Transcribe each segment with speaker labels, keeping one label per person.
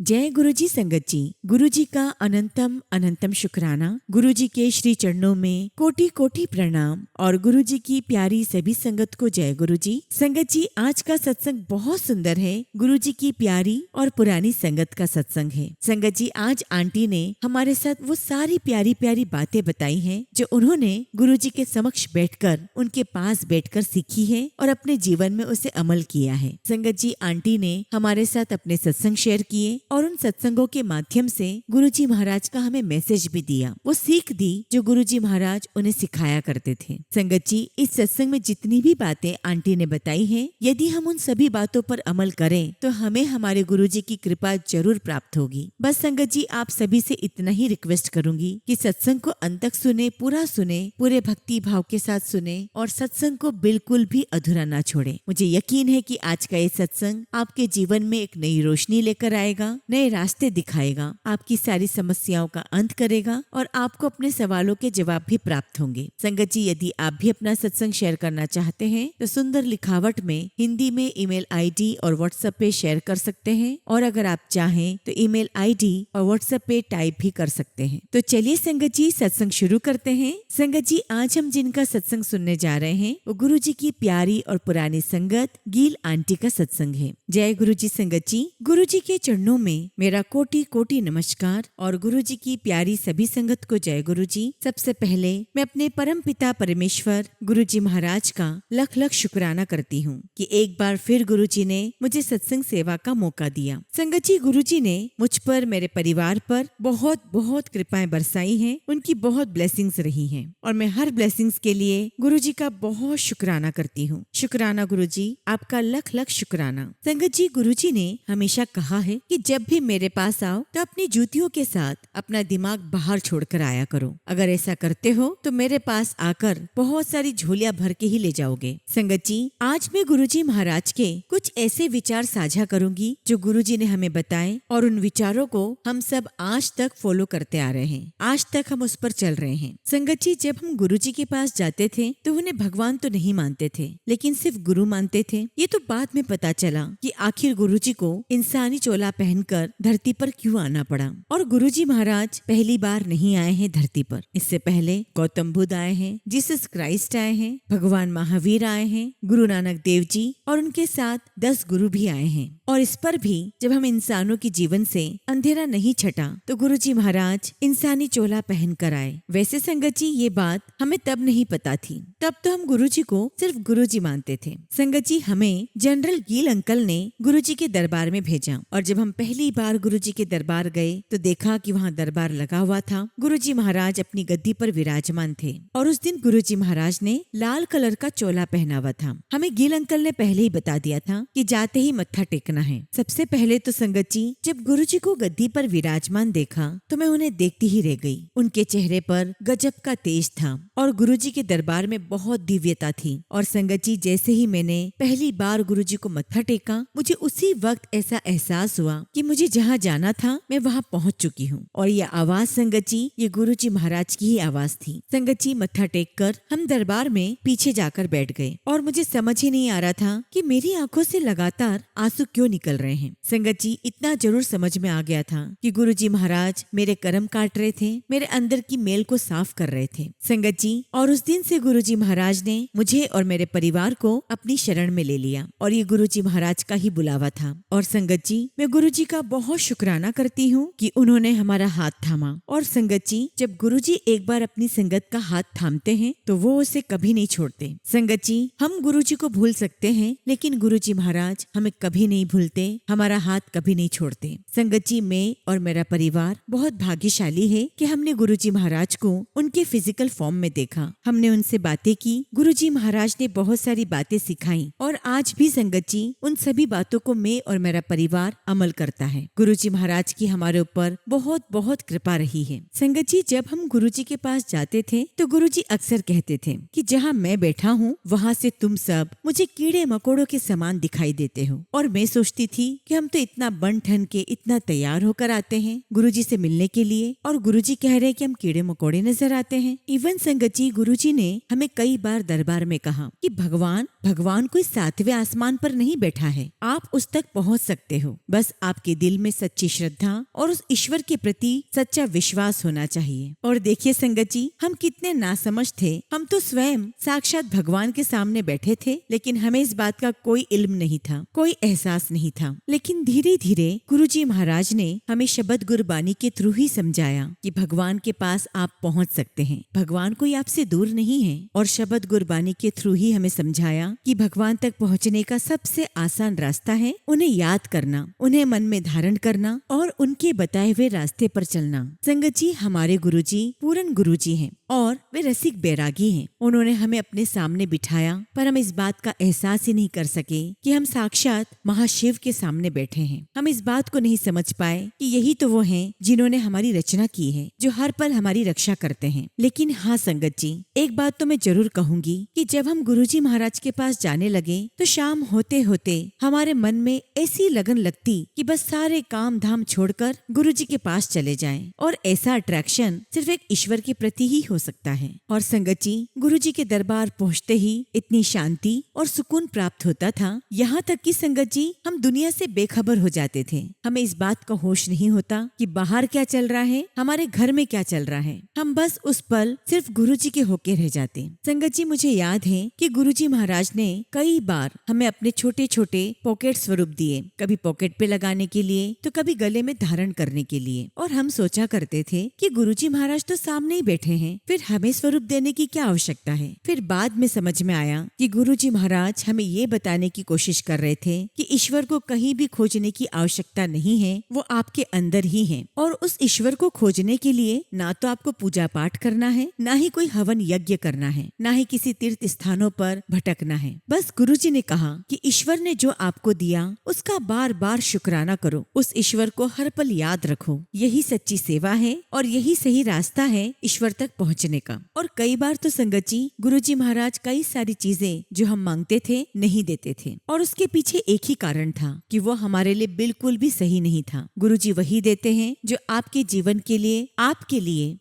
Speaker 1: जय गुरुजी संगत जी। गुरुजी का अनंतम अनंतम शुक्राना। गुरुजी के श्री चरणों में कोटि कोटि प्रणाम और गुरुजी की प्यारी सभी संगत को जय गुरुजी। संगत जी, आज का सत्संग बहुत सुंदर है। गुरुजी की प्यारी और पुरानी संगत का सत्संग है। संगत जी, आज आंटी ने हमारे साथ वो सारी प्यारी प्यारी बातें बताई हैं जो उन्होंने गुरुजी के समक्ष बैठकर, उनके पास बैठकर सीखी है और अपने जीवन में उसे अमल किया है। संगत जी, आंटी ने हमारे साथ अपने सत्संग शेयर किए और उन सत्संगों के माध्यम से गुरुजी महाराज का हमें मैसेज भी दिया, वो सीख दी जो गुरुजी महाराज उन्हें सिखाया करते थे। संगत जी, इस सत्संग में जितनी भी बातें आंटी ने बताई हैं, यदि हम उन सभी बातों पर अमल करें तो हमें हमारे गुरुजी की कृपा जरूर प्राप्त होगी। बस संगत जी, आप सभी से इतना ही रिक्वेस्ट करूंगी कि सत्संग को अंत तक सुने, पूरा सुने, पूरे भक्ति भाव के साथ सुने और सत्संग को बिल्कुल भी अधूरा ना छोड़े। मुझे यकीन है कि आज का ये सत्संग आपके जीवन में एक नई रोशनी लेकर आएगा, नए रास्ते दिखाएगा, आपकी सारी समस्याओं का अंत करेगा और आपको अपने सवालों के जवाब भी प्राप्त होंगे। संगत जी, यदि आप भी अपना सत्संग शेयर करना चाहते हैं तो सुंदर लिखावट में हिंदी में ईमेल आईडी और व्हाट्सएप पे शेयर कर सकते हैं, और अगर आप चाहें तो ईमेल आईडी और व्हाट्सएप पे टाइप भी कर सकते हैं। तो चलिए संगत जी, सत्संग शुरू करते हैं। संगत जी, आज हम जिनका सत्संग सुनने जा रहे हैं वो गुरु जी की प्यारी और पुरानी संगत गील आंटी का सत्संग है। जय गुरु जी संगत जी। गुरु जी के चरणों में मेरा कोटि कोटि नमस्कार और गुरु जी की प्यारी सभी संगत को जय गुरु जी। सबसे पहले मैं अपने परम पिता परमेश्वर गुरु जी महाराज का लख लख शुक्राना करती हूँ कि एक बार फिर गुरु जी ने मुझे सत्संग सेवा का मौका दिया। संगत जी, गुरु जी ने मुझ पर, मेरे परिवार पर बहुत बहुत कृपाएं बरसाई हैं, उनकी बहुत ब्लेसिंग्स रही हैं और मैं हर ब्लेसिंग्स के लिए गुरु जी का बहुत शुक्राना करती हूँ। शुक्राना गुरु जी, आपका लख लख शुक्राना। संगत जी, गुरु जी ने हमेशा कहा है कि जब भी मेरे पास आओ तो अपनी जूतियों के साथ अपना दिमाग बाहर छोड़कर आया करो। अगर ऐसा करते हो तो मेरे पास आकर बहुत सारी झोलियां भर के ही ले जाओगे। संगत जी, आज मैं गुरुजी महाराज के कुछ ऐसे विचार साझा करूंगी जो गुरुजी ने हमें बताए और उन विचारों को हम सब आज तक फॉलो करते आ रहे हैं। आज तक हम उस पर चल रहे हैं। संगत जी, जब हम गुरुजी के पास जाते थे तो उन्हें भगवान तो नहीं मानते थे, लेकिन सिर्फ गुरु मानते थे। ये तो बाद में पता चला कि आखिर गुरुजी को इंसानी चोला पहनकर धरती पर क्यों आना पड़ा। और गुरुजी महाराज पहली बार नहीं आए हैं धरती पर। इससे पहले गौतम बुद्ध आए हैं, जीसस क्राइस्ट आए हैं, भगवान महावीर आए हैं, गुरु नानक देव जी और उनके साथ 10 गुरु भी आए हैं। और इस पर भी जब हम इंसानों के जीवन से अंधेरा नहीं छटा तो गुरुजी महाराज इंसानी चोला पहन कर आए। वैसे संगत जी, ये बात हमें तब नहीं पता थी। तब तो हम गुरुजी को सिर्फ गुरुजी मानते थे। संगत जी, हमें जनरल गील अंकल ने गुरुजी के दरबार में भेजा और जब हम पहली बार गुरुजी के दरबार गए तो देखा कि वहाँ दरबार लगा हुआ था। गुरुजी महाराज अपनी गद्दी पर विराजमान थे और उस दिन गुरुजी महाराज ने लाल कलर का चोला पहना हुआ था। हमें गील अंकल ने पहले ही बता दिया था कि जाते ही मत्था टेकना है। सबसे पहले तो संगत जी, जब गुरुजी को गद्दी पर विराजमान देखा तो मैं उन्हें देखती ही रह गई। उनके चेहरे पर गजब का तेज था और गुरुजी के दरबार में बहुत दिव्यता थी। और संगत जी, जैसे ही मैंने पहली बार गुरुजी को मत्था टेका, मुझे उसी वक्त ऐसा एहसास हुआ कि मुझे जहाँ जाना था मैं वहाँ पहुँच चुकी हूँ। और ये आवाज संगत जी, ये गुरुजी महाराज की ही आवाज थी। संगत जी, मत्था टेक कर हम दरबार में पीछे जाकर बैठ गए और मुझे समझ ही नहीं आ रहा था कि मेरी आंखों से लगातार आंसू क्यों निकल रहे हैं। संगत जी, इतना जरूर समझ में आ गया था कि गुरुजी महाराज मेरे कर्म काट रहे थे, मेरे अंदर की मेल को साफ कर रहे थे। संगत जी, और उस दिन से गुरुजी महाराज ने मुझे और मेरे परिवार को अपनी शरण में ले लिया और ये गुरुजी महाराज का ही बुलावा था। और संगत जी, मैं गुरुजी का बहुत शुक्राना करती हूँ कि उन्होंने हमारा हाथ थामा। और संगत जी, जब गुरुजी एक बार अपनी संगत का हाथ थामते हैं तो वो उसे कभी नहीं छोड़ते। संगत जी, हम गुरुजी को भूल सकते हैं लेकिन गुरुजी महाराज हमें कभी नहीं भूलते, हमारा हाथ कभी नहीं छोड़ते। संगत जी, मैं और मेरा परिवार बहुत भाग्यशाली है कि हमने गुरुजी महाराज को उनके फिजिकल फॉर्म में देखा। हमने उनसे बातें की, गुरुजी महाराज ने बहुत सारी बातें सिखाई और आज भी संगत जी उन सभी बातों को मैं और मेरा परिवार अमल करता है। गुरुजी महाराज की हमारे ऊपर बहुत बहुत कृपा रही है। संगत जी, जब हम गुरुजी के पास जाते थे तो गुरुजी अक्सर कहते थे कि जहाँ मैं बैठा हूँ वहाँ से तुम सब मुझे कीड़े मकोड़ों के समान दिखाई देते हो। और मैं सोचती थी कि हम तो इतना बन ठन के, इतना तैयार होकर आते हैं गुरुजी से मिलने के लिए और गुरुजी कह रहे हैं कि हम कीड़े मकोड़े नजर आते हैं। इवन संगत जी, गुरुजी ने हमें कई बार दरबार में कहा कि भगवान कोई 7वें आसमान पर नहीं बैठा है, आप उस तक पहुँच सकते हो, बस आपके आपके दिल में सच्ची श्रद्धा और उस ईश्वर के प्रति सच्चा विश्वास होना चाहिए। और देखिए संगत जी, हम कितने नासमझ थे। हम तो स्वयं साक्षात भगवान के सामने बैठे थे, लेकिन हमें इस बात का कोई इल्म नहीं था, कोई एहसास नहीं था। लेकिन धीरे धीरे गुरुजी महाराज ने हमें शब्द गुरबानी के थ्रू ही समझाया कि भगवान के पास आप पहुंच सकते हैं, भगवान कोई आपसे दूर नहीं है। और शब्द गुरबानी के थ्रू ही हमें समझाया कि भगवान तक पहुंचने का सबसे आसान रास्ता है उन्हें याद करना, उन्हें मन में धारण करना और उनके बताए हुए रास्ते पर चलना। संगत जी, हमारे गुरुजी पूरन गुरुजी हैं और वे रसिक बैरागी हैं। उन्होंने हमें अपने सामने बिठाया, पर हम इस बात का एहसास ही नहीं कर सके कि हम साक्षात महाशिव के सामने बैठे हैं। हम इस बात को नहीं समझ पाए कि यही तो वो हैं जिन्होंने हमारी रचना की है, जो हर पल हमारी रक्षा करते हैं। लेकिन हाँ संगत जी, एक बात तो मैं जरूर कहूंगी कि जब हम गुरुजी महाराज के पास जाने लगे तो शाम होते होते हमारे मन में ऐसी लगन लगती कि बस सारे काम धाम छोड़कर गुरुजी के पास चले जाएं। और ऐसा अट्रैक्शन सिर्फ एक ईश्वर के प्रति ही हो सकता है। और संगत जी, गुरुजी के दरबार पहुँचते ही इतनी शांति और सुकून प्राप्त होता था, यहाँ तक कि संगत जी हम दुनिया से बेखबर हो जाते थे। हमें इस बात का होश नहीं होता कि बाहर क्या चल रहा है, हमारे घर में क्या चल रहा है। हम बस उस पल सिर्फ गुरुजी के होके रह जाते। संगत जी, मुझे याद है कि गुरुजी महाराज ने कई बार हमें अपने छोटे छोटे पॉकेट स्वरूप दिए, कभी पॉकेट पे लगाने के लिए तो कभी गले में धारण करने के लिए। और हम सोचा करते थे कि गुरुजी महाराज तो सामने ही बैठे हैं, फिर हमें स्वरूप देने की क्या आवश्यकता है। फिर बाद में समझ में आया कि गुरुजी महाराज हमें ये बताने की कोशिश कर रहे थे कि ईश्वर को कहीं भी खोजने की आवश्यकता नहीं है, वो आपके अंदर ही है। और उस ईश्वर को खोजने के लिए ना तो आपको पूजा पाठ करना है, ना ही कोई हवन यज्ञ करना है, ना ही किसी तीर्थ स्थानों पर भटकना है। बस गुरुजी ने कहा कि ईश्वर ने जो आपको दिया उसका बार बार शुक्राना करो, उस ईश्वर को हर पल याद रखो। यही सच्ची सेवा है और यही सही रास्ता है ईश्वर तक पहुँचने का। और कई बार तो संगत जी, गुरुजी महाराज कई सारी चीजें जो हम मांगते थे नहीं देते थे, और उसके पीछे एक ही कारण था कि वो हमारे लिए बिल्कुल भी सही नहीं था। गुरुजी वही देते हैं जो आपके जीवन के लिए,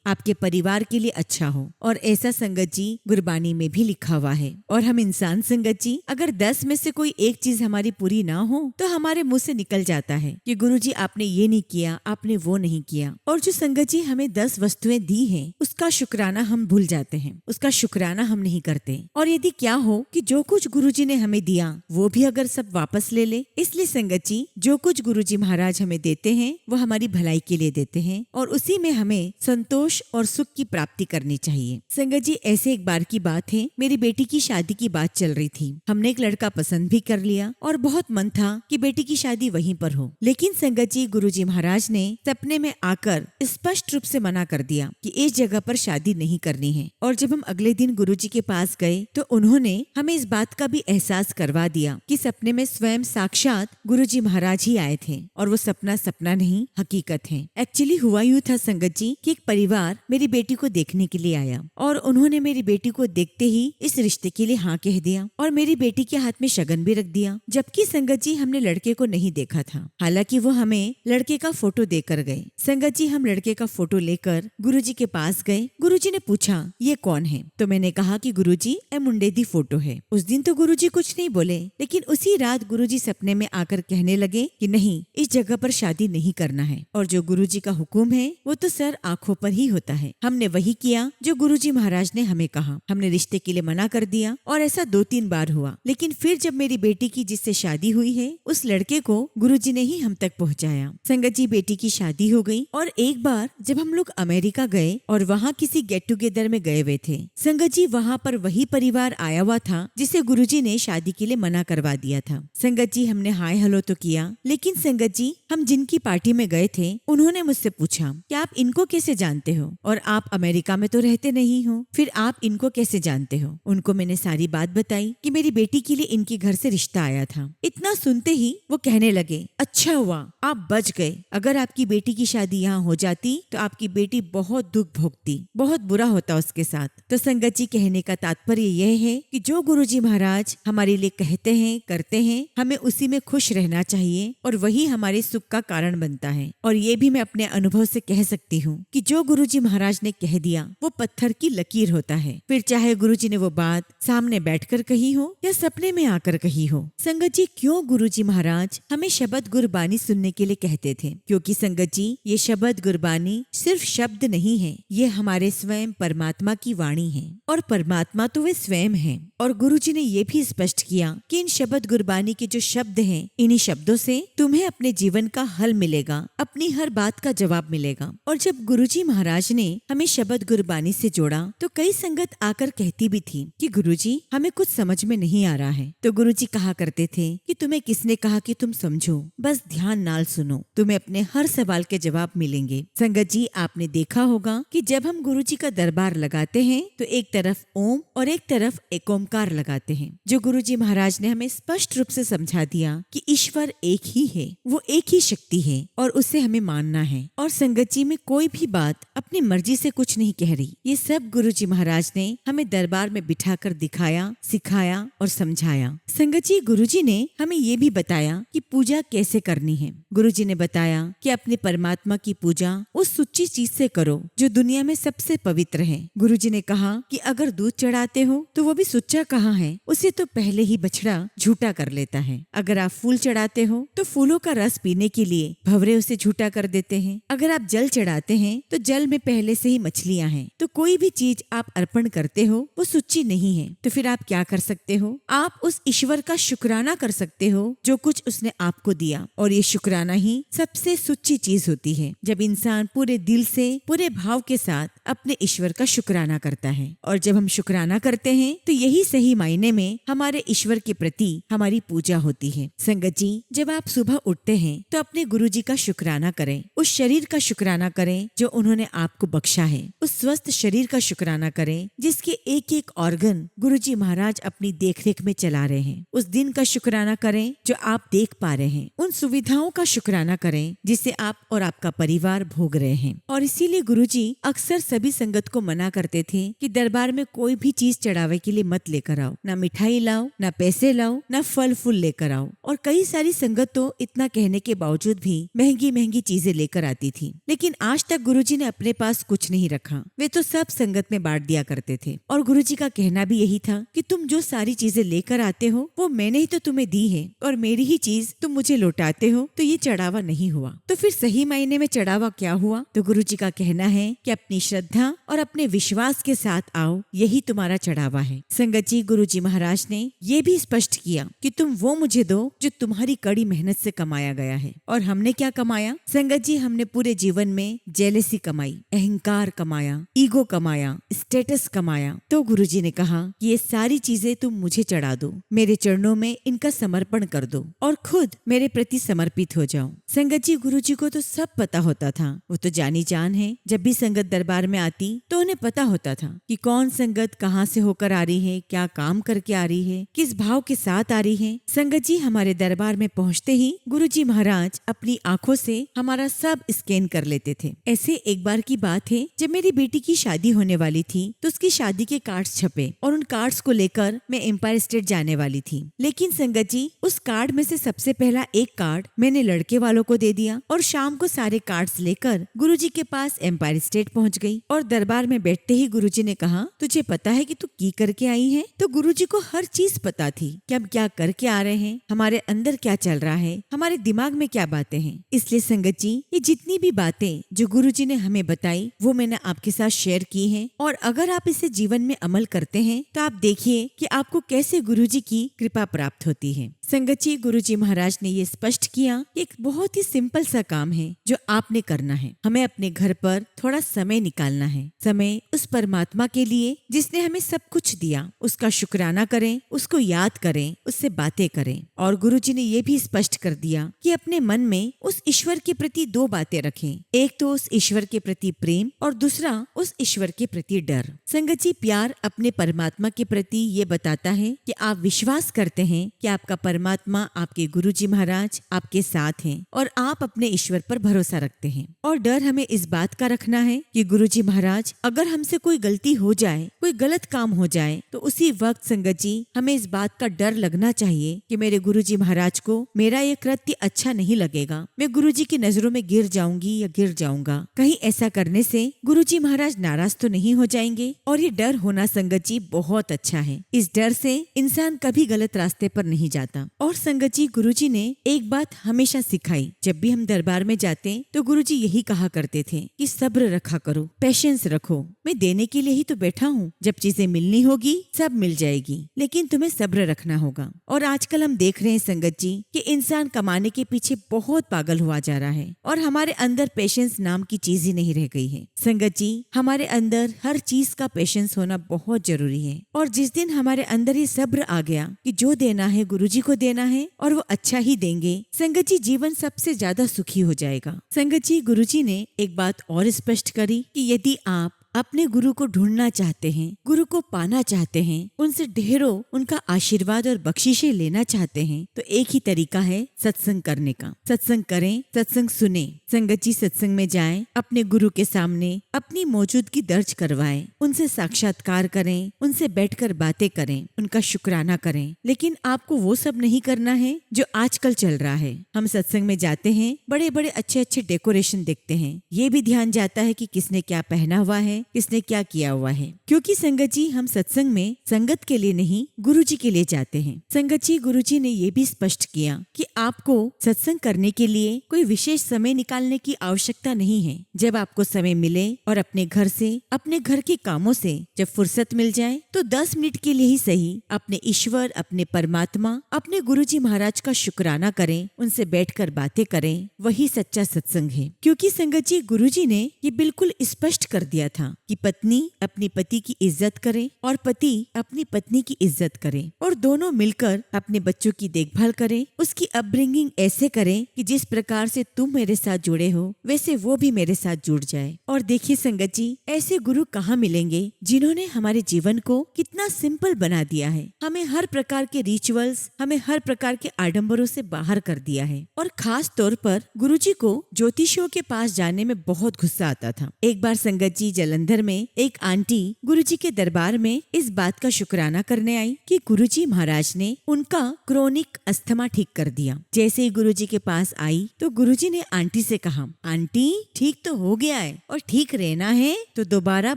Speaker 1: आपके परिवार के लिए अच्छा हो। और ऐसा संगत जी गुरबानी में भी लिखा हुआ है। और हम इंसान संगत जी, अगर 10 में से कोई एक चीज हमारी पूरी ना हो तो हमारे मुंह से निकल जाता है कि गुरुजी आपने ये नहीं किया, आपने वो नहीं किया। और जो संगत जी हमें 10 वस्तुएं दी हैं, उसका शुक्राना हम भूल जाते हैं, उसका शुक्राना हम नहीं करते। और यदि क्या हो कि जो कुछ गुरुजी ने हमें दिया वो भी अगर सब वापस ले ले। इसलिए संगत जी, जो कुछ गुरुजी महाराज हमें देते हैं वो हमारी भलाई के लिए देते हैं, और उसी में हमें संतोष और सुख की प्राप्ति करनी चाहिए। संगत जी, ऐसे एक बार की बात है, मेरी बेटी की शादी की बात चल रही थी। हमने एक लड़का पसंद भी कर लिया और बहुत मन था कि बेटी की शादी वहीं पर हो। लेकिन संगत जी, गुरुजी महाराज ने सपने में आकर स्पष्ट रूप से मना कर दिया कि इस जगह पर शादी नहीं करनी है। और जब हम अगले दिन गुरुजी के पास गए तो उन्होंने हमें इस बात का भी एहसास करवा दिया कि सपने में स्वयं साक्षात गुरुजी महाराज ही आए थे, और वो सपना सपना नहीं, हकीकत है। एक्चुअली हुआ यूँ था संगत जी कि एक परिवार मेरी बेटी को देखने के लिए आया, और उन्होंने मेरी बेटी को देखते ही इस रिश्ते के लिए हाँ कह दिया, और मेरी बेटी के हाथ में शगन भी रख दिया। जबकि संगत जी हमने लड़के को नहीं देखा था, हालांकि वो हमें लड़के का फोटो देकर गए। संगत जी, हम लड़के का फोटो लेकर गुरुजी के पास गए। गुरुजी ने पूछा ये कौन है, तो मैंने कहा कि गुरुजी ए मुंडे दी फोटो है। उस दिन तो गुरुजी कुछ नहीं बोले, लेकिन उसी रात गुरुजी सपने में आकर कहने लगे कि नहीं, इस जगह पर शादी नहीं करना है, और जो गुरुजी का हुक्म है वो तो सर आंखों पर ही होता है। हमने वही किया जो गुरुजी महाराज ने हमें कहा। हमने रिश्ते के लिए मना कर दिया, और ऐसा 2-3 बार हुआ। लेकिन फिर जब मेरी बेटी की जिससे शादी हुई है, उस लड़के को गुरुजी ने ही हम तक पहुँचाया। संगत जी, बेटी की शादी हो गई। और एक बार जब हम लोग अमेरिका गए और वहाँ किसी गेट टुगेदर में गए हुए थे, संगत जी वहाँ पर वही परिवार आया हुआ था जिसे गुरुजी ने शादी के लिए मना करवा दिया था। संगत जी, हमने हाय हेलो तो किया, लेकिन संगत जी हम जिनकी पार्टी में गए थे उन्होंने मुझसे पूछा कि आप इनको कैसे जानते हो, और आप अमेरिका में तो रहते नहीं हो, फिर आप इनको कैसे जानते हो। उनको मैंने सारी बात बताई कि मेरी बेटी के लिए इनके घर से रिश्ता आया था। इतना सुनते ही वो कहने लगे, अच्छा हुआ आप बच गए, अगर आपकी बेटी की शादी यहाँ हो जाती तो आपकी बेटी बहुत दुख भोगती, बहुत बुरा होता उसके साथ। तो संगत जी, कहने का तात्पर्य यह है कि जो गुरुजी महाराज हमारे लिए कहते हैं, करते हैं, हमें उसी में खुश रहना चाहिए और वही हमारे सुख का कारण बनता है। और ये भी मैं अपने अनुभव से कह सकती हूँ कि जो गुरुजी महाराज ने कह दिया वो पत्थर की लकीर होता है। फिर चाहे गुरुजी ने वो बात सामने बैठकर कही हो या सपने में आकर कही हो। संगत जी, क्यों गुरुजी महाराज हमें शब्द गुरबानी सुनने के लिए कहते थे? क्योंकि संगत जी, ये शब्द गुरबानी सिर्फ शब्द नहीं है, ये हमारे स्वयं परमात्मा की वाणी है और परमात्मा तो वे स्वयं है। और गुरुजी ने ये भी स्पष्ट किया कि इन शब्द गुरबानी के जो शब्द हैं, इन्हीं शब्दों से तुम्हें अपने जीवन का हल मिलेगा, अपनी हर बात का जवाब मिलेगा। और जब गुरुजी महाराज ने हमें शब्द गुरबानी से जोड़ा तो कई संगत आकर कहती भी थी कि गुरुजी, हमें कुछ समझ में नहीं आ रहा है। तो गुरुजी कहा करते थे कि तुम्हें किसने कहा कि तुम समझो, बस ध्यान नाल सुनो, तुम्हें अपने हर सवाल के जवाब मिलेंगे। संगत जी, आपने देखा होगा कि जब हम गुरुजी का दरबार लगाते हैं तो एक तरफ ओम और एक तरफ एक ओमकार लगाते हैं। जो गुरुजी महाराज ने हमें स्पष्ट रूप से समझा दिया कि ईश्वर एक ही है, वो एक ही शक्ति है और उसे हमें मानना है। और संगत जी, में कोई भी बात अपनी मर्जी से कुछ नहीं कह रही। ये सब गुरुजी महाराज ने हमें दरबार में बिठाकर दिखाया, सिखाया और समझाया। संगत जी, गुरुजी ने हमें ये भी बताया कि पूजा कैसे करनी है। गुरुजी ने बताया कि अपने परमात्मा की पूजा उस सच्ची चीज से करो जो दुनिया में सबसे पवित्र है। गुरुजी ने कहा कि अगर दूध चढ़ाते हो तो वो भी सुच्चा कहाँ है, उसे तो पहले ही बछड़ा झूठा कर लेता है। अगर आप फूल चढ़ाते हो तो फूलों का रस पीने के लिए भंवरे उसे झूठा कर देते हैं। अगर आप जल चढ़ाते हैं तो जल में पहले से ही मछलियां हैं। तो कोई भी चीज आप अर्पण करते हो वो सुच्ची नहीं है। तो फिर आप क्या कर सकते हो? आप उस ईश्वर का शुक्राना कर सकते हो जो कुछ उसने आपको दिया। और ये शुक्राना ही सबसे सुच्ची चीज होती है, जब इंसान पूरे दिल से, पूरे भाव के साथ अपने ईश्वर का शुक्राना करता है। और जब हम शुक्राना करते हैं तो यही सही मायने में हमारे ईश्वर के प्रति हमारी पूजा होती है। संगत जी, जब आप सुबह उठते हैं तो अपने गुरुजी का शुक्राना करें, उस शरीर का शुक्राना करें जो उन्होंने आपको बख्शा है, उस स्वस्थ शरीर का शुक्राना करें जिसके एक एक ऑर्गन गुरुजी महाराज अपनी देखरेख में चला रहे हैं। उस दिन का शुक्राना करें जो आप देख पा रहे हैं। उन सुविधाओं का शुक्राना करें जिसे आप और आपका परिवार भोग रहे हैं। और इसीलिए गुरुजी अक्सर सभी संगत को मना करते थे कि दरबार में कोई भी चीज चढ़ावे के लिए मत लेकर आओ, ना मिठाई लाओ, ना पैसे लाओ, ना फल फूल लेकर आओ। और कई सारी संगत तो इतना कहने के बावजूद भी महंगी महंगी चीजें लेकर आती थी, लेकिन आज तक गुरुजी ने अपने पास कुछ नहीं रखा। वे तो सब संगत में बांट दिया करते थे। और गुरुजी का कहना भी यही था कि तुम जो सारी चीजें लेकर आते हो वो मैंने ही तो तुम्हें दी है, और मेरी ही चीज तुम मुझे लौटाते हो, तो ये चढ़ावा नहीं हुआ। तो फिर सही मायने में चढ़ावा क्या हुआ? तो गुरुजी का कहना है कि अपनी श्रद्धा और अपने विश्वास के साथ आओ, यही तुम्हारा चढ़ावा है। संगत जी, गुरुजी महाराज ने ये भी स्पष्ट किया कि तुम वो मुझे दो जो तुम्हारी कड़ी मेहनत से कमाया गया है। और हमने क्या कमाया? संगत जी, हमने पूरे जीवन में जेलसी कमाई, अहंकार कमाया, ईगो कमाया, स्टेटस कमाया। तो गुरुजी ने कहा कि ये सारी चीजें तुम मुझे चढ़ा दो, मेरे चरणों में इनका समर्पण कर दो और खुद मेरे प्रति समर्पित हो जाओ। संगत जी, गुरुजी को तो सब पता होता था, वो तो जानी जान है। जब भी संगत दरबार में आती तो उन्हें पता होता था कि कौन संगत कहाँ से होकर आ रही है, क्या काम करके आ रही है, किस भाव के साथ आ रही है। संगत जी, हमारे दरबार में पहुँचते ही गुरुजी महाराज अपनी आंखों से हमारा सब स्कैन कर लेते थे। ऐसे एक बार की बात है, जब मेरी बेटी की शादी होने वाली थी तो उसकी शादी के कार्ड्स छपे और उन कार्ड्स को लेकर मैं एम्पायर स्टेट जाने वाली थी। लेकिन संगत जी, उस कार्ड में से सबसे पहला एक कार्ड मैंने लड़के वालों को दे दिया और शाम को सारे कार्ड्स लेकर गुरुजी के पास एम्पायर स्टेट पहुंच गई। और दरबार में बैठते ही गुरुजी ने कहा, तुझे पता है कि तू की करके आई है? तो गुरुजी को हर चीज पता थी कि हम क्या करके आ रहे हैं, हमारे अंदर क्या चल रहा है, हमारे दिमाग में क्या बातें हैं। इसलिए संगत जी, ये जितनी भी बातें जो गुरुजी ने हमें बताई वो मैंने आपके साथ शेयर की है। और अगर आप इसे जीवन में अमल करते हैं तो आप देखिए कि आपको कैसे गुरुजी की कृपा प्राप्त होती है। संगत जी, गुरुजी महाराज ने ये स्पष्ट किया कि एक बहुत ही सिंपल सा काम है जो आपने करना है। हमें अपने घर पर थोड़ा समय निकालना है, समय उस परमात्मा के लिए जिसने हमें सब कुछ दिया, उसका शुक्राना करें, उसको याद करें, उससे बातें करें। और गुरुजी ने ये भी स्पष्ट कर दिया कि अपने मन में उस ईश्वर के प्रति दो बातें रखें, एक तो उस ईश्वर के प्रति प्रेम और दूसरा उस ईश्वर के प्रति डर। संगत जी, प्यार अपने परमात्मा के प्रति ये बताता है कि आप विश्वास करते हैं कि आपका परमात्मा, आपके गुरुजी महाराज आपके साथ हैं और आप अपने ईश्वर पर भरोसा रखते हैं। और डर हमें इस बात का रखना है कि गुरुजी महाराज महाराज, अगर हमसे कोई गलती हो जाए, कोई गलत काम हो जाए, तो उसी वक्त संगत जी हमें इस बात का डर लगना चाहिए कि मेरे गुरुजी महाराज को मेरा ये कृत्य अच्छा नहीं लगेगा, मैं गुरुजी की नजरों में गिर जाऊंगी या गिर जाऊंगा। कहीं ऐसा करने से गुरुजी महाराज नाराज तो नहीं हो जाएंगे। और ये डर होना संगत जी बहुत अच्छा है। इस डर से इंसान कभी गलत रास्ते पर नहीं जाता। और संगत जी गुरुजी ने एक बात हमेशा सिखाई, जब भी हम दरबार में जाते तो गुरुजी यही कहा करते थे कि सब्र रखा करो, पेशेंस रखो, मैं देने के लिए ही तो बैठा हूँ, जब चीजें मिलनी होगी सब मिल जाएगी, लेकिन तुम्हें सब्र रखना होगा। और आजकल हम देख रहे हैं संगत जी कि इंसान कमाने के पीछे बहुत पागल हुआ जा रहा है और हमारे अंदर पेशेंस नाम की चीज ही नहीं रह गई है। संगत जी हमारे अंदर हर चीज का पेशेंस होना बहुत जरूरी है। और जिस दिन हमारे अंदर ये सब्र आ गया कि जो देना है गुरुजी को देना है और वो अच्छा ही देंगे, संगत जी जीवन सबसे ज्यादा सुखी हो जाएगा। संगत जी गुरुजी ने एक बात और स्पष्ट करी कि यदि आप अपने गुरु को ढूंढना चाहते हैं, गुरु को पाना चाहते हैं, उनसे ढेरों उनका आशीर्वाद और बख्शिशें लेना चाहते हैं, तो एक ही तरीका है सत्संग करने का। सत्संग करें, सत्संग सुने। संगत जी सत्संग में जाएं, अपने गुरु के सामने अपनी मौजूदगी दर्ज करवाएं, उनसे साक्षात्कार करें, उनसे बैठकर बातें करें, उनका शुक्राना करें। लेकिन आपको वो सब नहीं करना है जो आजकल चल रहा है। हम सत्संग में जाते हैं, बड़े बड़े अच्छे अच्छे डेकोरेशन देखते हैं, ये भी ध्यान जाता है कि किसने क्या पहना हुआ है, किसने क्या किया हुआ है। क्योंकि संगत जी हम सत्संग में संगत के लिए नहीं गुरुजी के लिए जाते हैं। संगत जी गुरुजी ने ये भी स्पष्ट किया कि आपको सत्संग करने के लिए कोई विशेष समय निकालने की आवश्यकता नहीं है। जब आपको समय मिले और अपने घर से, अपने घर के कामों से जब फुर्सत मिल जाए, तो 10 मिनट के लिए ही सही अपने ईश्वर, अपने परमात्मा, अपने गुरुजी महाराज का शुक्राना करें, उनसे बैठकर बातें करें। वही सच्चा सत्संग है। क्योंकि संगत जी गुरुजी ने ये बिल्कुल स्पष्ट कर दिया था कि पत्नी अपनी पति की इज्जत करे और पति अपनी पत्नी की इज्जत करे और दोनों मिलकर अपने बच्चों की देखभाल करें, उसकी अपब्रिंगिंग ऐसे करें कि जिस प्रकार से तुम मेरे साथ जुड़े हो वैसे वो भी मेरे साथ जुड़ जाए। और देखिए संगत जी ऐसे गुरु कहाँ मिलेंगे जिन्होंने हमारे जीवन को कितना सिंपल बना दिया है। हमें हर प्रकार के रिचुअल्स, हमें हर प्रकार के आडंबरों से बाहर कर दिया है। और खास तौर पर गुरुजी को ज्योतिषियों के पास जाने में बहुत गुस्सा आता था। एक बार संगत जी जलंधर में एक आंटी गुरुजी के दरबार में इस बात का शुक्राना करने आई कि गुरुजी महाराज ने उनका क्रोनिक अस्थमा ठीक कर दिया। जैसे ही गुरुजी के पास आई तो गुरुजी ने आंटी से कहा, आंटी ठीक तो हो गया है और ठीक रहना है तो दोबारा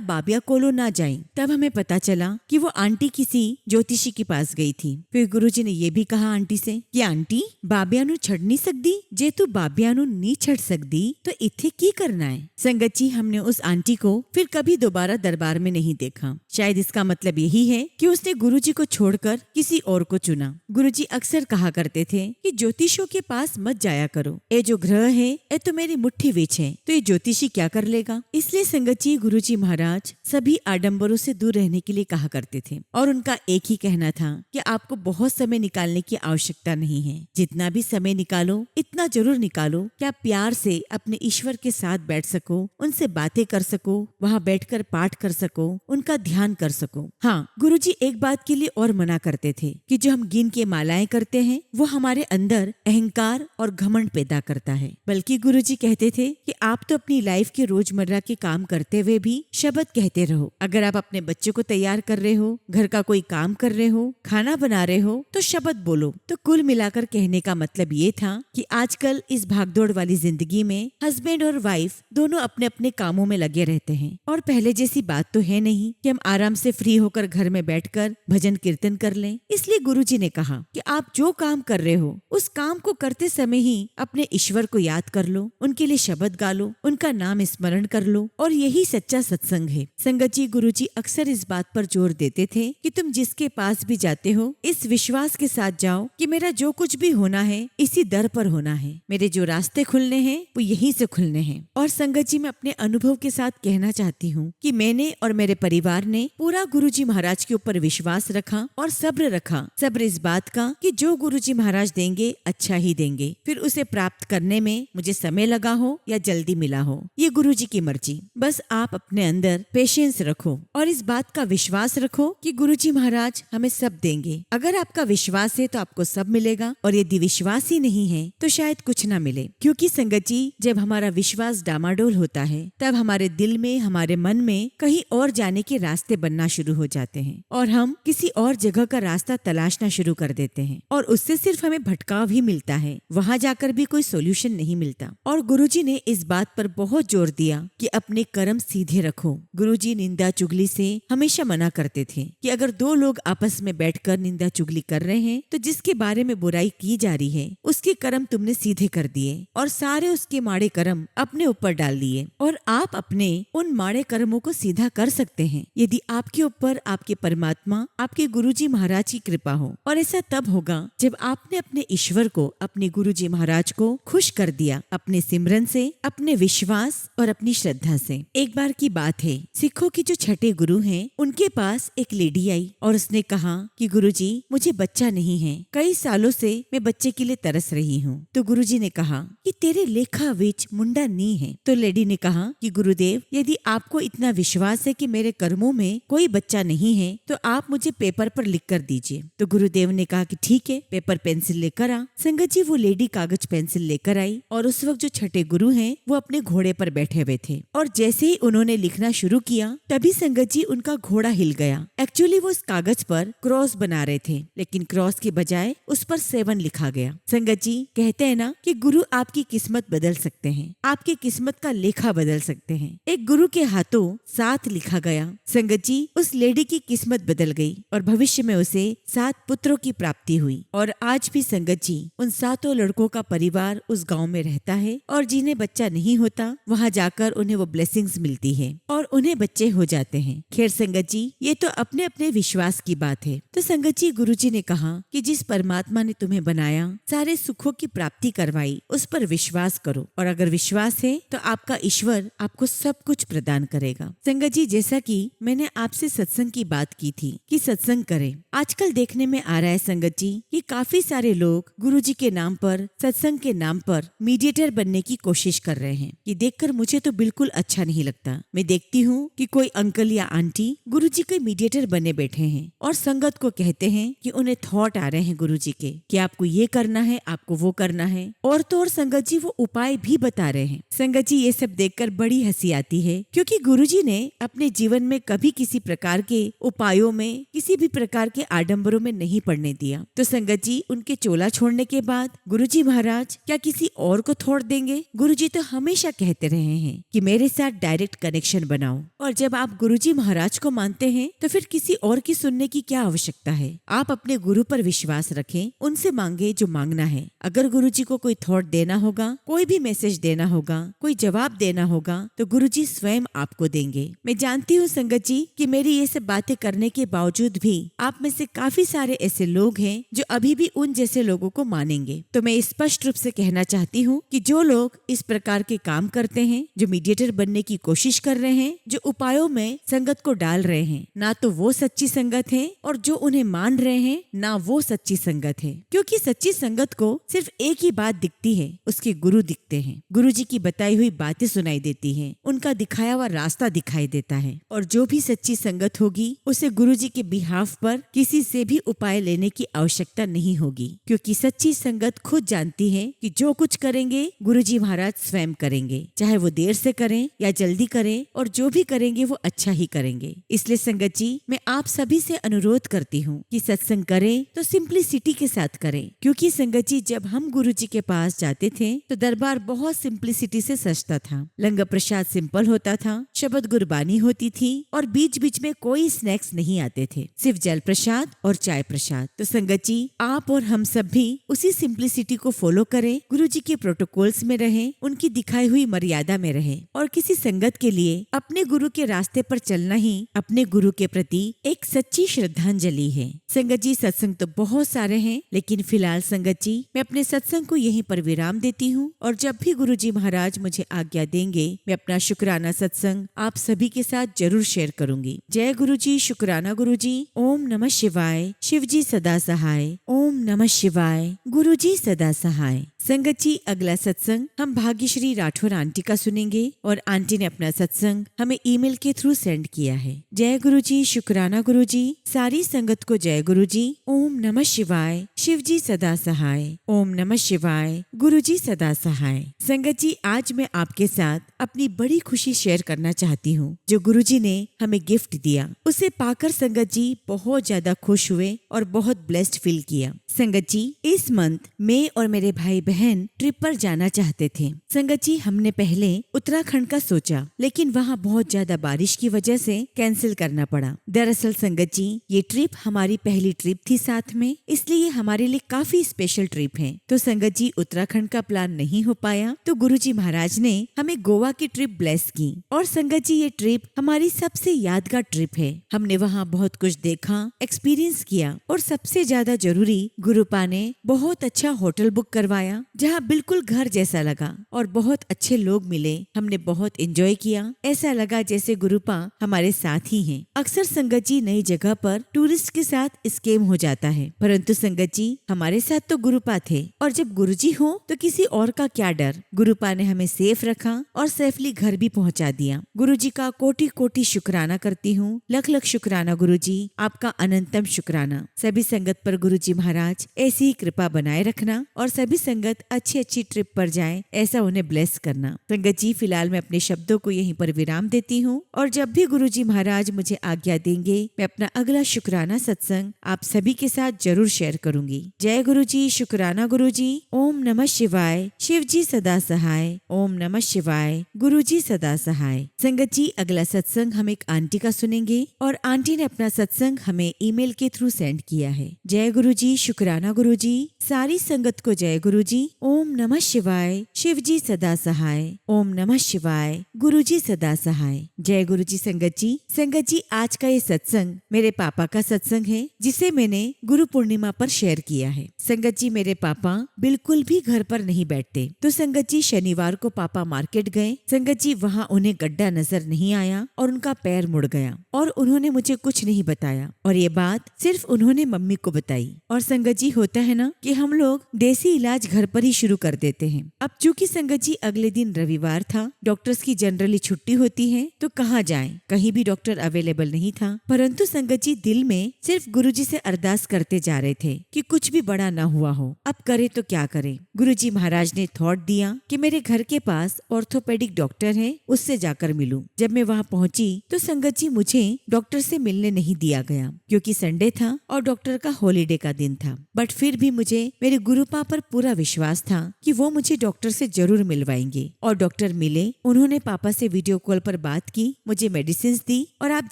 Speaker 1: बाबिया कोलो ना जाए। तब हमें पता चला कि वो आंटी किसी ज्योतिषी के पास गई थी। फिर गुरुजी ने ये भी कहा आंटी से कि आंटी बाबिया नु छड़ नहीं सकती, जे तू बाबिया नु नहीं छड़ सकती तो इथे की करना है। संगत जी हमने उस आंटी को फिर कभी दोबारा दरबार में नहीं देखा। शायद इसका मतलब यही है कि उसने गुरुजी को छोड़कर किसी और को चुना। गुरुजी अक्सर कहा करते थे कि ज्योतिषियों के पास मत जाया करो, ये जो ग्रह है ये तो मेरी मुट्ठी बीच है, तो ये ज्योतिषी क्या कर लेगा। इसलिए संगत जी गुरुजी महाराज सभी आडंबरों से दूर रहने के लिए कहा करते थे। और उनका एक ही कहना था कि आपको बहुत समय निकालने की आवश्यकता नहीं है, जितना भी समय निकालो इतना जरूर निकालो कि आप प्यार से अपने ईश्वर के साथ बैठ सको, उनसे बातें कर सको, वहाँ बैठकर पाठ कर सको, उनका ध्यान कर सको। हाँ, गुरुजी एक बात के लिए और मना करते थे कि जो हम गिन के मालाएं करते हैं वो हमारे अंदर अहंकार और घमंड पैदा करता है। बल्कि गुरुजी कहते थे कि आप तो अपनी लाइफ के रोजमर्रा के काम करते हुए भी शब्द कहते रहो। अगर आप अपने बच्चों को तैयार कर रहे हो, घर का कोई काम कर रहे हो, खाना बना रहे हो, तो शब्द बोलो। तो कुल मिलाकर कहने का मतलब ये था कि आजकल इस भागदौड़ वाली जिंदगी में हस्बैंड और वाइफ दोनों अपने अपने कामों में लगे रहते हैं और पहले जैसी बात तो है नहीं कि हम आराम से फ्री होकर घर में बैठकर भजन कीर्तन कर लें। इसलिए गुरुजी ने कहा कि आप जो काम कर रहे हो उस काम को करते समय ही अपने ईश्वर को याद कर लो, उनके लिए शब्द गा लो, उनका नाम स्मरण कर लो, और यही सच्चा सत्संग है। संगत जी गुरुजी अक्सर इस बात पर जोर देते थे कि तुम जिसके पास भी जाते हो इस विश्वास के साथ जाओ कि मेरा जो कुछ भी होना है इसी दर पर होना है, मेरे जो रास्ते खुलने हैं वो यहीं से खुलने हैं। और संगत जी मैं अपने अनुभव के साथ कहना चाहती हूँ कि मैंने और मेरे परिवार ने पूरा गुरुजी महाराज के ऊपर विश्वास रखा और सब्र रखा। सब्र इस बात का कि जो गुरुजी महाराज देंगे अच्छा ही देंगे, फिर उसे प्राप्त करने में मुझे समय लगा हो या जल्दी मिला हो, ये गुरुजी की मर्जी। बस आप अपने अंदर पेशेंस रखो और इस बात का विश्वास रखो कि गुरुजी महाराज हमें सब देंगे। अगर आपका विश्वास है तो आपको सब मिलेगा, और यदि विश्वास ही नहीं है तो शायद कुछ ना मिले। क्योंकि संगत जी जब हमारा विश्वास डामाडोल होता है तब हमारे दिल में, हमारे हमारे मन में कहीं और जाने के रास्ते बनना शुरू हो जाते हैं और हम किसी और जगह का रास्ता तलाशना शुरू कर देते हैं और उससे सिर्फ हमें भटकाव ही मिलता है, वहाँ जाकर भी कोई सोल्यूशन नहीं मिलता। और गुरुजी ने इस बात पर बहुत जोर दिया कि अपने कर्म सीधे रखो। गुरुजी निंदा चुगली से हमेशा मना करते थे कि अगर दो लोग आपस में बैठकर निंदा चुगली कर रहे हैं तो जिसके बारे में बुराई की जा रही है उसके कर्म तुमने सीधे कर दिए और सारे उसके माड़े कर्म अपने ऊपर डाल दिए, और आप अपने उन माड़े कर्मों को सीधा कर सकते हैं यदि आपके ऊपर आपके परमात्मा आपके गुरुजी महाराज की कृपा हो। और ऐसा तब होगा जब आपने अपने ईश्वर को, अपने गुरुजी महाराज को खुश कर दिया अपने सिमरन से, अपने विश्वास और अपनी श्रद्धा से। एक बार की बात है, सिखों के जो छठे गुरु हैं उनके पास एक लेडी आई और उसने कहा कि गुरुजी मुझे बच्चा नहीं है, कई सालों से मैं बच्चे के लिए तरस रही हूँ। तो गुरुजी ने कहा कि तेरे लेखा विच मुंडा नहीं है। तो लेडी ने कहा कि गुरुदेव यदि आपको इतना विश्वास है कि मेरे कर्मों में कोई बच्चा नहीं है तो आप मुझे पेपर पर लिख कर दीजिए। तो गुरुदेव ने कहा कि ठीक है, पेपर पेंसिल लेकर आ। संगत जी वो लेडी कागज पेंसिल लेकर आई और उस वक्त जो छठे गुरु हैं वो अपने घोड़े पर बैठे हुए थे और जैसे ही उन्होंने लिखना शुरू किया तभी संगत जी उनका घोड़ा हिल गया। एक्चुअली वो उस कागज पर क्रॉस बना रहे थे लेकिन क्रॉस के बजाय उस पर 7 लिखा गया। संगत जी कहते हैं ना कि गुरु आपकी किस्मत बदल सकते हैं, आपकी किस्मत का लेखा बदल सकते हैं। एक गुरु के हाथों 7 लिखा गया। संगत जी उस लेडी की किस्मत बदल गई और भविष्य में उसे 7 पुत्रों की प्राप्ति हुई। और आज भी संगत जी उन 7 लड़कों का परिवार उस गांव में रहता है और जिन्हें बच्चा नहीं होता वहां जाकर उन्हें वो ब्लेसिंग्स मिलती है और उन्हें बच्चे हो जाते हैं। खैर संगत जी ये तो अपने अपने विश्वास की बात है। तो संगत जी गुरुजी ने कहा कि जिस परमात्मा ने तुम्हें बनाया, सारे सुखों की प्राप्ति करवाई, उस पर विश्वास करो और अगर विश्वास है तो आपका ईश्वर आपको सब कुछ प्रदान करेगा। संगत जी जैसा कि मैंने आपसे सत्संग की बात की थी कि सत्संग करें, आजकल देखने में आ रहा है संगत जी कि काफी सारे लोग गुरुजी के नाम पर, सत्संग के नाम पर मीडिएटर बनने की कोशिश कर रहे हैं। ये देखकर मुझे तो बिल्कुल अच्छा नहीं लगता। मैं देखती हूँ कि कोई अंकल या आंटी गुरुजी के मीडिएटर बने बैठे हैं और संगत को कहते हैं कि उन्हें थॉट आ रहे हैं गुरुजी के कि आपको ये करना है, आपको वो करना है, और तो और संगत जी वो उपाय भी बता रहे हैं। संगत जी ये सब देखकर बड़ी हंसी आती है क्योंकि गुरुजी ने अपने जीवन में कभी किसी प्रकार के उपायों में, किसी भी प्रकार के आडंबरों में नहीं पड़ने दिया। तो संगत जी उनके चोला छोड़ने के बाद गुरुजी महाराज क्या किसी और को थोड़ देंगे? गुरुजी तो हमेशा कहते रहे हैं कि मेरे साथ डायरेक्ट कनेक्शन बनाओ, और जब आप गुरुजी महाराज को मानते हैं तो फिर किसी और की सुनने की क्या आवश्यकता है। आप अपने गुरु पर विश्वास रखें, उनसे मांगे जो मांगना है। अगर गुरुजी को कोई थॉट देना होगा, कोई भी मैसेज देना होगा, कोई जवाब देना होगा तो गुरुजी स्वयं आपको देंगे। मैं जानती हूँ संगत जी कि मेरी ये सब बातें करने के बावजूद भी आप में से काफी सारे ऐसे लोग हैं जो अभी भी उन जैसे लोगों को मानेंगे। तो मैं स्पष्ट रूप से कहना चाहती हूँ कि जो लोग इस प्रकार के काम करते हैं, जो मीडिएटर बनने की कोशिश कर रहे हैं, जो उपायों में संगत को डाल रहे हैं, ना तो वो सच्ची संगत है और जो उन्हें मान रहे हैं ना वो सच्ची संगत है। क्योंकि सच्ची संगत को सिर्फ एक ही बात दिखती है, उसके गुरु दिखते हैं। गुरुजी की बताई हुई बातें सुनाई देती हैं, उनका दिखाया हुआ रास्ता दिखाई देता है। और जो भी सच्ची संगत होगी उसे गुरुजी के बिहाफ पर किसी से भी उपाय लेने की आवश्यकता नहीं होगी, क्योंकि सच्ची संगत खुद जानती है कि जो कुछ करेंगे गुरुजी महाराज स्वयं करेंगे, चाहे वो देर से करें या जल्दी करें, और जो भी करेंगे वो अच्छा ही करेंगे। इसलिए संगत जी मैं आप सभी से अनुरोध करती हूँ कि सत्संग करें तो सिंप्लिसिटी के साथ करें, क्योंकि संगत जी जब हम गुरुजी के पास जाते थे तो दरबार बहुत सिंप्लिसिटी से सजता था। लंगर प्रसाद सिंपल होता था, शब्द गुरबानी होती थी और बीच बीच में कोई स्नैक्स नहीं आते थे, सिर्फ जल प्रसाद और चाय प्रसाद। तो संगत जी आप और हम सब भी उसी सिंप्लिसिटी को फॉलो करें, गुरुजी के प्रोटोकॉल्स में रहें, उनकी दिखाई हुई मर्यादा में रहें। और किसी संगत के लिए अपने गुरु के रास्ते पर चलना ही अपने गुरु के प्रति एक सच्ची श्रद्धांजलि है। संगत जी सत्संग तो बहुत सारे हैं, लेकिन फिलहाल संगत जी मैं अपने सत्संग को यहीं पर विराम देती हूँ, और जब भी गुरुजी महाराज मुझे आज्ञा देंगे मैं अपना शुक्राना सत्संग आप सभी के साथ जरूर शेयर करूंगी। जय गुरुजी, शुक्राना गुरुजी। ओम नमः शिवाय। शिवजी सदा सहाय। ओम नमः शिवाय। गुरुजी सदा सहाय। संगत जी अगला सत्संग हम भाग्यश्री राठौर आंटी का सुनेंगे, और आंटी ने अपना सत्संग हमें हमें ईमेल के थ्रू सेंड किया है। जय गुरु जी, शुक्राना गुरु जी, सारी संगत को जय गुरु जी। ओम नमः शिवाय, शिव जी सदा सहाय। ओम नमः शिवाय, गुरु जी सदा सहाय। संगत जी, आज मैं आपके साथ अपनी बड़ी खुशी शेयर करना चाहती हूँ जो गुरु जी ने हमें गिफ्ट दिया। उसे पाकर संगत जी बहुत ज्यादा खुश हुए और बहुत ब्लेस्ड फील किया। संगत जी, इस मंथ मैं और मेरे भाई बहन ट्रिप पर जाना चाहते थे। संगत जी, हमने पहले उत्तराखंड का सोचा, लेकिन वहाँ बहुत ज्यादा बारिश की वजह से कैंसिल करना पड़ा। दरअसल संगत जी, ये ट्रिप हमारी पहली ट्रिप थी साथ में, इसलिए हमारे लिए काफी स्पेशल ट्रिप है। तो संगत जी, उत्तराखंड का प्लान नहीं हो पाया, तो गुरुजी महाराज ने हमें गोवा की ट्रिप ब्लेस की। और संगत जी, ये ट्रिप हमारी सबसे यादगार ट्रिप है। हमने वहाँ बहुत कुछ देखा, एक्सपीरियंस किया, और सबसे ज्यादा जरूरी, गुरुपा ने बहुत अच्छा होटल बुक करवाया जहाँ बिल्कुल घर जैसा लगा और बहुत अच्छे लोग मिले। हमने बहुत एंजॉय किया, ऐसा लगा जैसे गुरुपा हमारे साथ ही हैं। अक्सर संगत जी नई जगह पर टूरिस्ट के साथ स्कैम हो जाता है, परंतु संगत जी हमारे साथ तो गुरुपा थे, और जब गुरुजी हो तो किसी और का क्या डर। गुरुपा ने हमें सेफ रखा और सेफली घर भी पहुंचा दिया। गुरुजी का कोटि कोटि शुक्राना करती हूँ। लख लख शुक्राना गुरुजी, आपका अनंतम शुक्राना। सभी संगत पर गुरुजी महाराज ऐसी ही कृपा बनाए रखना और सभी संगत अच्छी अच्छी ट्रिप पर जाएं, ऐसा उन्हें ब्लेस करना। संगत जी, फिलहाल मैं अपने शब्दों को यहीं पर विराम देती हूँ, और जब भी गुरुजी महाराज मुझे आज्ञा देंगे, मैं अपना अगला शुक्राना सत्संग आप सभी के साथ जरूर शेयर करूंगी। जय गुरु जी, शुक्राना गुरु जी। ओम नमः शिवाय, शिव जी सदा सहाय। ओम नमः शिवाय, गुरु जी सदा सहाय। संगत जी, अगला सत्संग हम एक आंटी का सुनेंगे, और आंटी ने अपना सत्संग हमें ईमेल के थ्रू सेंड किया है। जय गुरु जी, शुक्राना गुरु जी, सारी संगत को जय गुरु जी। ओम नमः शिवाय, शिव जी सदा सहाय। ओम नमः शिवाय, गुरु जी सदा सहाय। जय गुरु जी। संगत जी, आज का ये सत्संग मेरे पापा का सत्संग है, जिसे मैंने गुरु पूर्णिमा पर शेयर किया है। संगत जी, मेरे पापा बिल्कुल भी घर पर नहीं बैठते, तो संगत जी शनिवार को पापा मार्केट गए। संगत जी, वहाँ उन्हें गड्ढा नजर नहीं आया और उनका पैर मुड़ गया, और उन्होंने मुझे कुछ नहीं बताया, और ये बात सिर्फ उन्होंने मम्मी को बताई। और संगत जी, होता है ना कि हम लोग देसी इलाज घर पर ही शुरू कर देते हैं। अब चूंकि संगत जी अगले दिन रविवार था, डॉक्टर्स की जनरली छुट्टी होती है, तो कहाँ जाएं, कहीं भी डॉक्टर अवेलेबल नहीं था। परंतु संगत जी दिल में सिर्फ गुरुजी से अरदास करते जा रहे थे कि कुछ भी बड़ा ना हुआ हो, अब करे तो क्या करे। गुरुजी महाराज ने थॉट दिया कि मेरे घर के पास ऑर्थोपेडिक डॉक्टर है, उससे जाकर मिलूं। जब मैं वहाँ पहुँची तो संगत जी मुझे डॉक्टर से मिलने नहीं दिया गया, क्योंकि संडे था और डॉक्टर का हॉलीडे का दिन था। बट फिर भी मुझे मेरे गुरुपा पर पूरा विश्वास था कि वो मुझे डॉक्टर से जरूर मिलवाएंगे। और डॉक्टर मिले, उन्होंने पापा से वीडियो कॉल पर बात की, मुझे मेडिसिन दी, और आप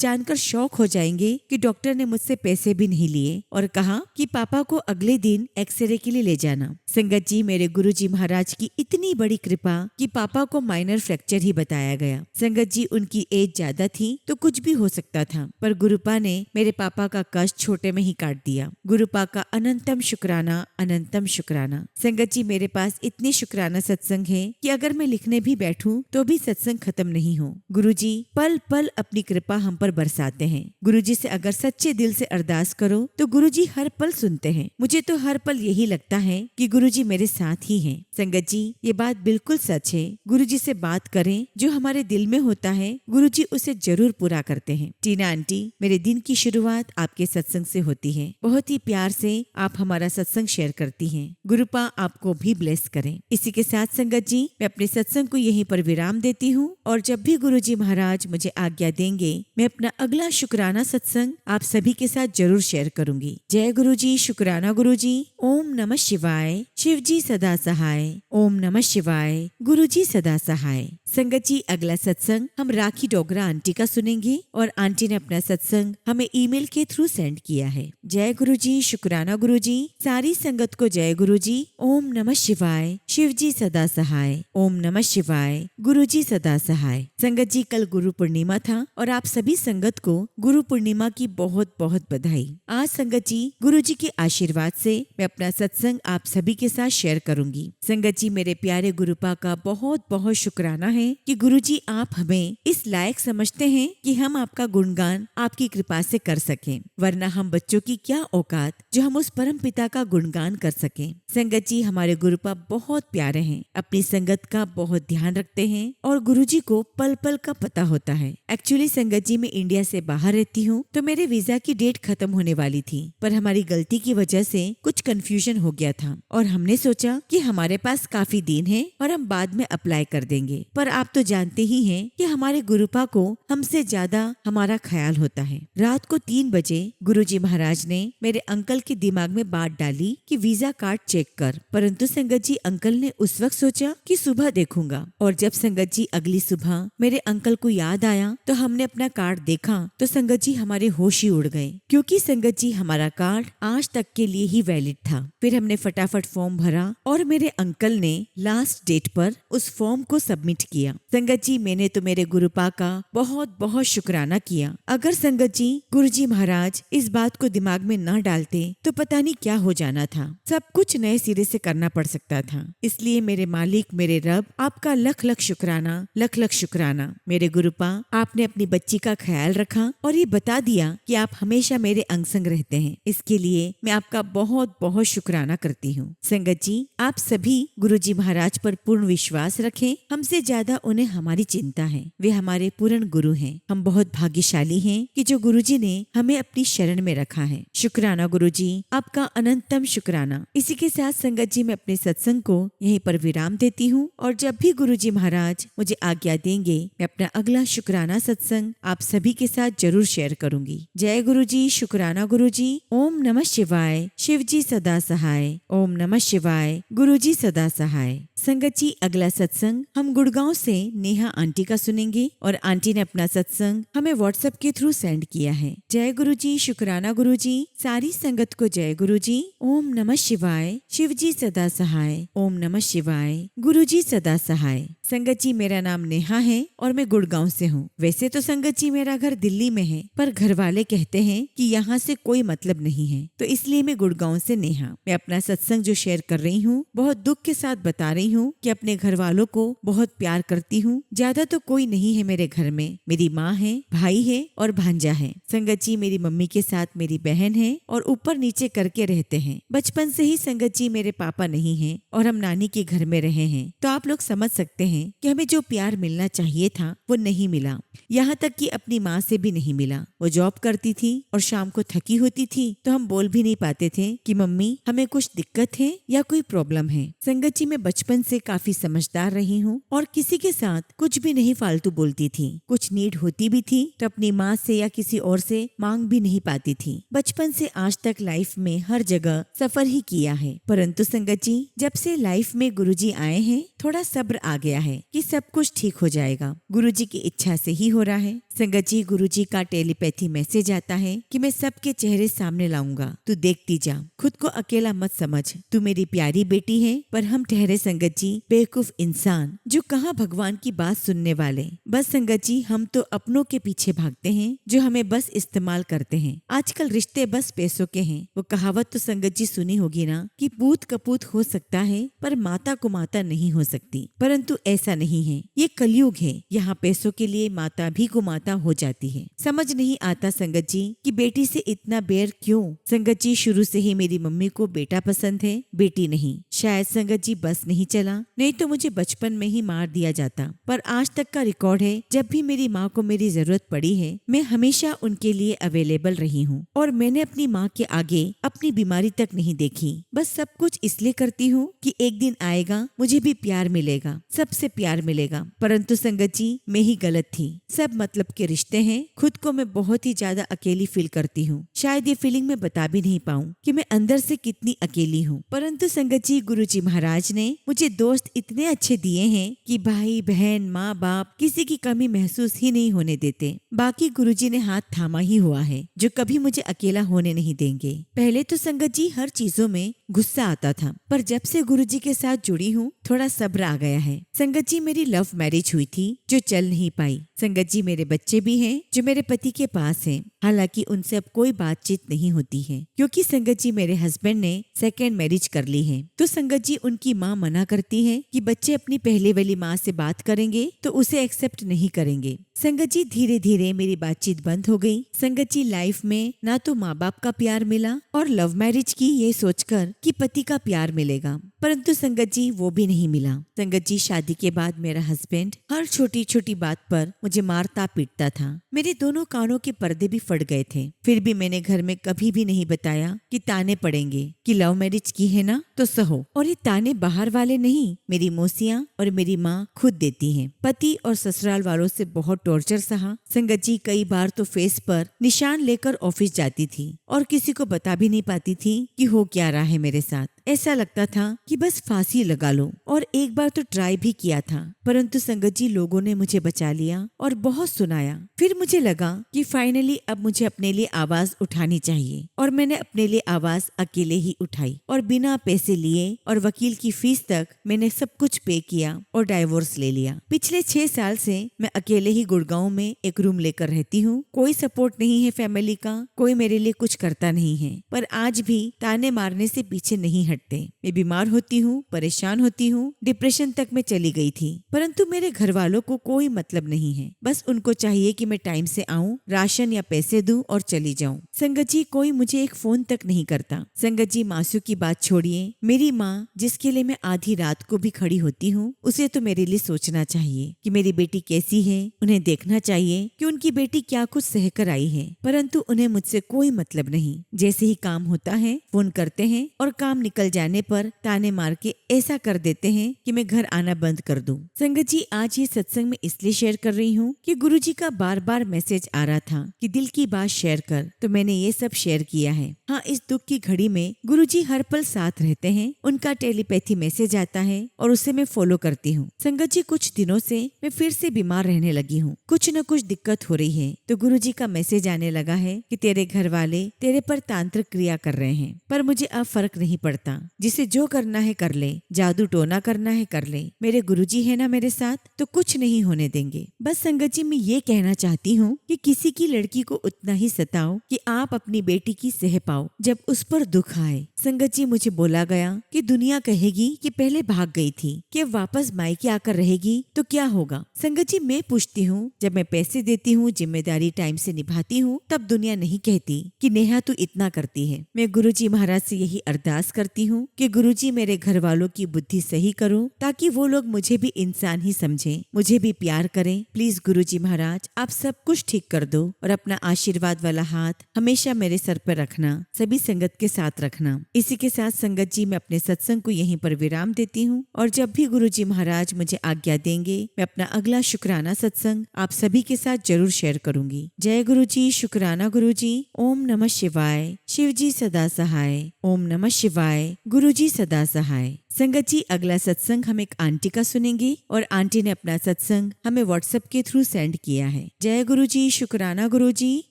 Speaker 1: जानकर शॉक हो जाएंगे कि डॉक्टर ने मुझसे पैसे भी नहीं लिए और कहा कि पापा को अगले दिन एक्सरे के लिए ले जाना। संगत जी, मेरे गुरुजी महाराज की इतनी बड़ी कृपा कि पापा को माइनर फ्रैक्चर ही बताया गया। संगत जी, उनकी एज ज्यादा थी तो कुछ भी हो सकता था, पर गुरुपा ने मेरे पापा का कष्ट छोटे में ही काट दिया। गुरुपा का अनंतम शुक्राना, अनंतम शुक्राना। संगत जी, मेरे पास इतनी शुक्राना सत्संग है कि अगर मैं लिखने भी बैठूं तो भी सत्संग खत्म नहीं हो। गुरुजी पल पल अपनी कृपा हम पर बरसाते हैं। गुरुजी से अगर सच्चे दिल से अरदास करो तो गुरुजी हर पल सुनते हैं। मुझे तो हर पल यही लगता है कि गुरुजी मेरे साथ ही हैं। संगत जी, ये बात बिल्कुल सच है। गुरुजी से बात करें, जो हमारे दिल में होता है गुरुजी उसे जरूर पूरा करते हैं। टीना आंटी, मेरे दिन की शुरुआत आपके सत्संग से होती है। बहुत ही प्यार से आप हमारा सत्संग शेयर करती हैं। गुरुपा आपको भी ब्लेस करें। इसी के साथ संगत जी, मैं अपने सत्संग को यहीं पर विराम देती हूँ, और जब भी गुरुजी महाराज मुझे आज्ञा देंगे, मैं अपना अगला शुक्राना सत्संग आप सभी के साथ जरूर शेयर करूंगी। जय गुरुजी, शुक्राना गुरुजी। ओम नमः शिवाय, शिव जी सदा सहाय। ओम नमः शिवाय, गुरुजी सदा सहाय। संगत जी, अगला सत्संग हम राखी डोगरा आंटी का सुनेंगे, और आंटी ने अपना सत्संग हमें ईमेल के थ्रू सेंड किया है। जय गुरुजी, शुक्राना गुरुजी, सारी संगत को जय गुरुजी। ओम नमः शिवाय, शिव जी सदा सहाय। ओम नमः शिवाय, गुरुजी सदा सहाय। संगत जी, कल गुरु पूर्णिमा था, और आप सभी संगत को गुरु पूर्णिमा की बहुत बहुत बधाई। आज संगत जी, गुरुजी के आशीर्वाद से मैं अपना सत्संग आप सभी के साथ शेयर करूंगी। संगत जी, मेरे प्यारे गुरुपा का बहुत बहुत शुक्राना है कि गुरुजी आप हमें इस लायक समझते हैं कि हम आपका गुणगान आपकी कृपा से कर सकें, वरना हम बच्चों की क्या औकात जो हम उस परम पिता का गुणगान कर सकें। संगत जी, हमारे गुरुपा बहुत प्यारे हैं, अपनी संगत का बहुत ध्यान रखते हैं और गुरुजी को पल पल अंकल का पता होता है। एक्चुअली संगत जी मैं इंडिया से बाहर रहती हूँ, तो मेरे वीजा की डेट खत्म होने वाली थी, पर हमारी गलती की वजह से कुछ कंफ्यूजन हो गया था और हमने सोचा कि हमारे पास काफी दिन है और हम बाद में अप्लाई कर देंगे। पर आप तो जानते ही हैं कि हमारे गुरुपा को हमसे ज्यादा हमारा ख्याल होता है। रात को 3 बजे गुरुजी महाराज ने मेरे अंकल के दिमाग में बात डाली कि वीजा कार्ड चेक कर, परंतु संगत जी अंकल ने उस वक्त सोचा कि सुबह देखूंगा। और जब संगत जी अगली सुबह मेरे अंकल को याद आया तो हमने अपना कार्ड देखा तो संगत जी हमारे होश ही उड़ गए, क्योंकि संगत जी हमारा कार्ड आज तक के लिए ही वैलिड था। फिर हमने फटाफट फॉर्म भरा और मेरे अंकल ने लास्ट डेट पर उस फॉर्म को सबमिट किया। संगत जी मैंने तो मेरे गुरुपा का बहुत बहुत शुक्राना किया। अगर संगत जी गुरुजी महाराज इस बात को दिमाग में न डालते तो पता नहीं क्या हो जाना था। सब कुछ नए सिरे से करना पड़ सकता था। इसलिए मेरे मालिक, मेरे रब, आपका लख लख शुक्राना, लख लख शुक्राना। मेरे गुरुपा, आपने अपनी बच्ची का ख्याल रखा और ये बता दिया कि आप हमेशा मेरे अंग संग रहते हैं। इसके लिए मैं आपका बहुत बहुत शुक्राना करती हूँ। संगत जी आप सभी गुरुजी महाराज पर पूर्ण विश्वास रखें। हमसे ज्यादा उन्हें हमारी चिंता है। वे हमारे पूर्ण गुरु हैं। हम बहुत भाग्यशाली हैं कि जो गुरुजी ने हमें अपनी शरण में रखा है। शुक्राना गुरुजी, आपका अनंतम शुक्राना। इसी के साथ संगत जी मैं अपने सत्संग को यहीं पर विराम देती हूँ और जब भी गुरुजी महाराज मुझे आज्ञा देंगे मैं अपना अगला शुक्राना सत्संग आप सभी के साथ जरूर शेयर करूंगी। जय गुरुजी, शुक्राना गुरुजी। ओम नमः शिवाय। शिवजी सदा सहाय। ओम नमः शिवाय। गुरुजी सदा सहाय। संगत जी अगला सत्संग हम गुड़गांव से नेहा आंटी का सुनेंगे और आंटी ने अपना सत्संग हमें व्हाट्सएप के थ्रू सेंड किया है। जय गुरुजी, शुक्राना गुरुजी। सारी संगत को जय गुरुजी। ओम नमः शिवाय। शिवजी सदा सहाय। ओम नमः शिवाय। गुरुजी सदा सहाय। संगत जी मेरा नाम नेहा है और मैं गुड़गांव से हूँ। वैसे तो संगत जी मेरा घर दिल्ली में है, पर घर वाले कहते हैं कि यहाँ से कोई मतलब नहीं है, तो इसलिए मैं गुड़गांव से नेहा। मैं अपना सत्संग जो शेयर कर रही हूँ बहुत दुख के साथ बता रही हूँ कि अपने घर वालों को बहुत प्यार करती हूँ। ज्यादा तो कोई नहीं है मेरे घर में। मेरी माँ है, भाई है और भांजा है। संगत जी मेरी मम्मी के साथ मेरी बहन है और ऊपर नीचे करके रहते हैं। बचपन से ही संगत जी मेरे पापा नहीं है और हम नानी के घर में रहे हैं, तो आप लोग समझ सकते हैं कि हमें जो प्यार मिलना चाहिए था वो नहीं मिला। यहाँ तक कि अपनी माँ से भी नहीं मिला। वो जॉब करती थी और शाम को थकी होती थी तो हम बोल भी नहीं पाते थे कि मम्मी हमें कुछ दिक्कत है या कोई प्रॉब्लम है। संगत जी मैं बचपन से काफी समझदार रही हूँ और किसी के साथ कुछ भी नहीं फालतू बोलती थी। कुछ नीड होती भी थी तो अपनी माँ से या किसी और से मांग भी नहीं पाती थी। बचपन से आज तक लाइफ में हर जगह सफर ही किया है। परंतु संगत जी जब से लाइफ में गुरुजी आए हैं थोड़ा सब्र आ गया है कि सब कुछ ठीक हो जाएगा। गुरुजी की इच्छा से ही हो रहा है। संगत जी गुरुजी का टेलीपैथी मैसेज आता है कि मैं सबके चेहरे सामने लाऊंगा, तू देखती जा, खुद को अकेला मत समझ, तू मेरी प्यारी बेटी है। पर हम ठहरे संगत जी बेवकूफ इंसान जो कहाँ भगवान की बात सुनने वाले। बस संगत जी हम तो अपनों के पीछे भागते हैं जो हमें बस इस्तेमाल करते हैं। आजकल रिश्ते बस पैसों के हैं। वो कहावत तो संगत जी सुनी होगी ना कि पूत कपूत हो सकता है पर माता को माता नहीं हो सकती। परंतु ऐसा नहीं है, ये कलयुग है। यहाँ पैसों के लिए माता भी कुमाता हो जाती है। समझ नहीं आता संगत जी कि बेटी से इतना बैर क्यों। संगत जी शुरू से ही मेरी मम्मी को बेटा पसंद है, बेटी नहीं। शायद संगत जी बस नहीं चला, नहीं तो मुझे बचपन में ही मार दिया जाता। पर आज तक का रिकॉर्ड है जब भी मेरी माँ को मेरी जरूरत पड़ी है मैं हमेशा उनके लिए अवेलेबल रही हूँ और मैंने अपनी माँ के आगे अपनी बीमारी तक नहीं देखी। बस सब कुछ इसलिए करती हूँ कि एक दिन आएगा मुझे भी प्यार मिलेगा, सबसे प्यार मिलेगा। परंतु संगत जी मैं ही गलत थी। सब मतलब के रिश्ते हैं। खुद को मैं बहुत ही ज्यादा अकेली फील करती हूँ। शायद ये फीलिंग मैं बता भी नहीं पाऊँ कि मैं अंदर से कितनी अकेली हूँ। परंतु संगत जी गुरुजी महाराज ने मुझे दोस्त इतने अच्छे दिए हैं कि भाई बहन माँ बाप किसी की कमी महसूस ही नहीं होने देते। बाकी गुरुजी ने हाथ थामा ही हुआ है जो कभी मुझे अकेला होने नहीं देंगे। पहले तो संगत जी हर चीजों में गुस्सा आता था, पर जब से गुरुजी के साथ जुड़ी हूँ थोड़ा सब्र आ गया है। संगत जी मेरी लव मैरिज हुई थी जो चल नहीं पाई। संगत जी मेरे बच्चे भी हैं जो मेरे पति के पास हैं। हालांकि उनसे अब कोई बातचीत नहीं होती है क्योंकि संगत जी मेरे हस्बैंड ने सेकेंड मैरिज कर ली है। तो संगत जी उनकी माँ मना करती है कि बच्चे अपनी पहले वाली माँ से बात करेंगे तो उसे एक्सेप्ट नहीं करेंगे। संगत जी धीरे धीरे धीरे मेरी बातचीत बंद हो गई। संगत जी, लाइफ में ना तो माँ बाप का प्यार मिला और लव मैरिज की ये सोचकर कि पति का प्यार मिलेगा, परंतु संगत जी वो भी नहीं मिला। संगत जी, शादी के बाद मेरा हस्बैंड हर छोटी छोटी बात पर मुझे मारता पीटता था। मेरे दोनों कानों के पर्दे भी फट गए थे। फिर भी मैंने घर में कभी भी नहीं बताया कि ताने पड़ेंगे कि लव मैरिज की है ना तो सहो। और ये ताने बाहर वाले नहीं, मेरी मौसियाँ और मेरी माँ खुद देती हैं। पति और ससुराल वालों से बहुत टॉर्चर सहा। संगत जी, कई बार तो फेस पर निशान लेकर ऑफिस जाती थी और किसी को बता भी नहीं पाती थी कि हो क्या रहा है मेरे साथ। ऐसा लगता था कि बस फांसी लगा लो। और एक बार तो ट्राई भी किया था, परंतु संगत जी लोगों ने मुझे बचा लिया और बहुत सुनाया। फिर मुझे लगा कि फाइनली अब मुझे अपने लिए आवाज उठानी चाहिए और मैंने अपने लिए आवाज अकेले ही उठाई और बिना पैसे लिए और वकील की फीस तक मैंने सब कुछ पे किया और डाइवोर्स ले लिया। पिछले 6 साल से मैं अकेले ही गुड़गांव में एक रूम लेकर रहती हूँ। कोई सपोर्ट नहीं है फैमिली का, कोई मेरे लिए कुछ करता नहीं है, पर आज भी ताने मारने से पीछे नहीं हटते। मैं बीमार होती हूँ, परेशान होती हूँ, डिप्रेशन तक में चली गई थी, परंतु मेरे घर वालों को कोई मतलब नहीं है। बस उनको चाहिए कि मैं टाइम से आऊँ, राशन या पैसे दूं और चली जाऊं। संगत जी, कोई मुझे एक फोन तक नहीं करता। संगत जी, मासू की बात छोड़िए, मेरी माँ जिसके लिए मैं आधी रात को भी खड़ी होती हूँ, उसे तो मेरे लिए सोचना चाहिए कि मेरी बेटी कैसी है। उन्हें देखना चाहिए कि उनकी बेटी क्या कुछ सहकर आई है, परंतु उन्हें मुझसे कोई मतलब नहीं। जैसे ही काम होता है फोन करते हैं और काम निकल जाने पर ताने मार के ऐसा कर देते हैं कि मैं घर आना बंद कर दूं। संगत जी, आज ये सत्संग में इसलिए शेयर कर रही हूँ कि गुरुजी का बार बार मैसेज आ रहा था कि दिल की बात शेयर कर, तो मैंने ये सब शेयर किया है। हाँ, इस दुख की घड़ी में गुरुजी हर पल साथ रहते हैं। उनका टेलीपैथी मैसेज आता है और उसे मैं फॉलो करती हूँ। संगत जी, कुछ दिनों से मैं फिर से बीमार रहने लगी हूँ। कुछ न कुछ दिक्कत हो रही है, तो गुरुजी का मैसेज आने लगा है कि तेरे घर वाले तेरे पर तांत्रिक क्रिया कर रहे हैं, पर मुझे अब फर्क नहीं पड़ता। जिसे जो करना है कर ले, जादू टोना करना है कर ले, मेरे गुरुजी है ना मेरे साथ, तो कुछ नहीं होने देंगे। बस संगत जी, मैं ये कहना चाहती हूँ कि किसी की लड़की को उतना ही सताओ कि आप अपनी बेटी की सह पाओ जब उस पर दुख आए। संगत जी, मुझे बोला गया कि दुनिया कहेगी कि पहले भाग गई थी, कि अब वापस मायके आकर रहेगी तो क्या होगा। संगत जी, मैं पूछती हूँ, जब मैं पैसे देती हूँ, जिम्मेदारी टाइम से निभाती हूँ, तब दुनिया नहीं कहती कि नेहा तू इतना करती है। मैं गुरुजी महाराज से यही अरदास करती हूँ कि गुरुजी मेरे घर वालों की बुद्धि सही करो, ताकि वो लोग मुझे भी इंसान ही समझें, मुझे भी प्यार करें। प्लीज गुरुजी महाराज, आप सब कुछ ठीक कर दो और अपना आशीर्वाद वाला हाथ हमेशा मेरे सर पर रखना, सभी संगत के साथ रखना। इसी के साथ संगत जी, मैं अपने सत्संग को यहीं पर विराम देती हूँ और जब भी गुरुजी महाराज मुझे आज्ञा देंगे, मैं अपना अगला शुक्राना सत्संग आप सभी के साथ जरूर शेयर करूंगी। जय गुरुजी, शुक्राना गुरुजी। ओम नमः शिवाय। शिव जी सदा सहाय। ओम नमः शिवाय। गुरुजी सदा सहाय। संगत जी, अगला सत्संग हम एक आंटी का सुनेंगे और आंटी ने अपना सत्संग हमें व्हाट्सएप के थ्रू सेंड किया है। जय गुरुजी, शुक्राना गुरुजी।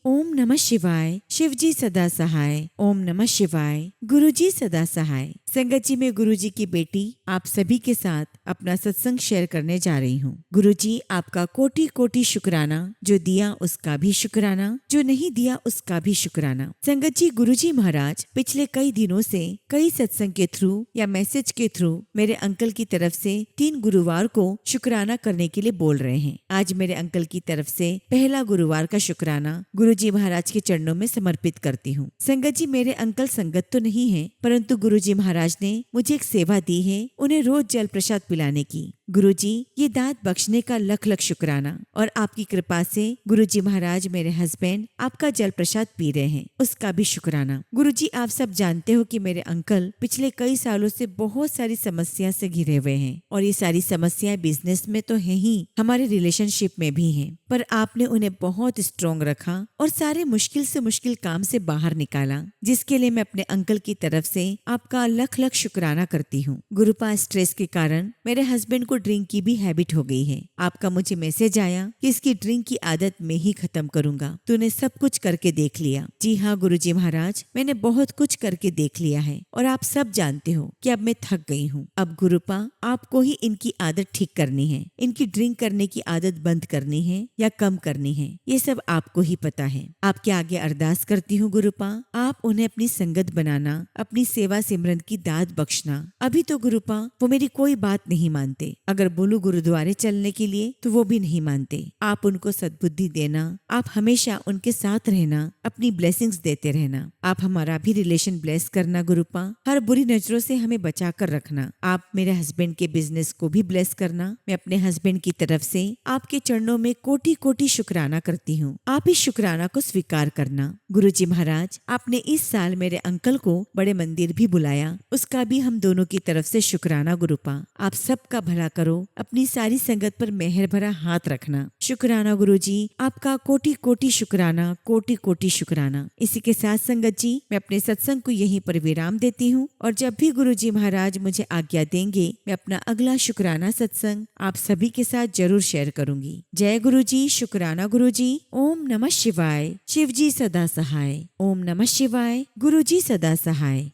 Speaker 1: ओम नमः शिवाय। शिव जी सदा सहाय। ओम नमः शिवाय। गुरुजी सदा सहाय। संगत जी, मैं गुरुजी की बेटी आप सभी के साथ अपना सत्संग शेयर करने जा रही हूँ। गुरुजी, आपका कोटि कोटि शुक्राना। जो दिया उसका भी शुक्राना, जो नहीं दिया उसका भी शुक्राना। संगत जी, गुरुजी महाराज पिछले कई दिनों से कई सत्संग के थ्रू या मैसेज के थ्रू मेरे अंकल की तरफ से 3 गुरुवार को शुक्राना करने के लिए बोल रहे हैं। आज मेरे अंकल की तरफ से पहला गुरुवार का शुक्राना गुरुजी महाराज के चरणों में समर्पित करती हूँ। संगत जी, मेरे अंकल संगत तो नहीं है, परंतु गुरुजी महाराज ने मुझे एक सेवा दी है, उन्हें रोज जल प्रसाद पिलाने की। गुरुजी, ये दांत बख्शने का लख लख शुक्राना और आपकी कृपा से गुरुजी महाराज मेरे हस्बैंड आपका जल प्रसाद पी रहे हैं, उसका भी शुक्राना। गुरुजी, आप सब जानते हो कि मेरे अंकल पिछले कई सालों से बहुत सारी समस्या से घिरे हुए हैं और ये सारी समस्याएं बिजनेस में तो है ही, हमारे रिलेशनशिप में भी हैं, पर आपने उन्हें बहुत स्ट्रॉन्ग रखा और सारे मुश्किल से मुश्किल काम से बाहर निकाला, जिसके लिए मैं अपने अंकल की तरफ से आपका लख लख शुक्राना करती हूँ। गुरुपा, स्ट्रेस के कारण मेरे हस्बैंड को ड्रिंक की भी हैबिट हो गई है। आपका मुझे मैसेज आया कि इसकी ड्रिंक की आदत मैं ही खत्म करूंगा। तूने सब कुछ करके देख लिया। जी हाँ गुरुजी महाराज, मैंने बहुत कुछ करके देख लिया है और आप सब जानते हो कि अब मैं थक गई हूँ। अब गुरुपा, आपको ही इनकी आदत ठीक करनी है, इनकी ड्रिंक करने की आदत बंद करनी है या कम करनी है, ये सब आपको ही पता है। आपके आगे अरदास करती हूँ गुरुपा, आप उन्हें अपनी संगत बनाना, अपनी सेवा सिमरन की दाद बख्शना। अभी तो गुरुपा वो मेरी कोई बात नहीं मानते, अगर बोलूं गुरुद्वारे चलने के लिए तो वो भी नहीं मानते। आप उनको सद्बुद्धि देना, आप हमेशा उनके साथ रहना, अपनी ब्लेसिंग्स देते रहना। आप हमारा भी रिलेशन ब्लेस करना गुरुपा, हर बुरी नजरों से हमें बचा कर रखना। आप मेरे हस्बैंड के बिजनेस को भी ब्लेस करना। मैं अपने हस्बैंड की तरफ से आपके चरणों में कोटि कोटि शुक्राना करती हूँ। आप इस शुक्राना को स्वीकार करना। गुरुजी महाराज, आपने इस साल मेरे अंकल को बड़े मंदिर भी बुलाया, उसका भी हम दोनों की तरफ से शुक्राना गुरुपा। आप सबका भला करो, अपनी सारी संगत पर मेहर भरा हाथ रखना। शुक्राना गुरुजी, आपका कोटि कोटि शुक्राना, कोटि कोटि शुक्राना। इसी के साथ संगत जी, मैं अपने सत्संग को यहीं पर विराम देती हूँ और जब भी गुरुजी महाराज मुझे आज्ञा देंगे, मैं अपना अगला शुक्राना सत्संग आप सभी के साथ जरूर शेयर करूंगी। जय गुरुजी, शुक्राना गुरुजी। ओम नमः शिवाय। शिव जी सदा सहाय। ओम नमः शिवाय। गुरुजी सदा सहाय।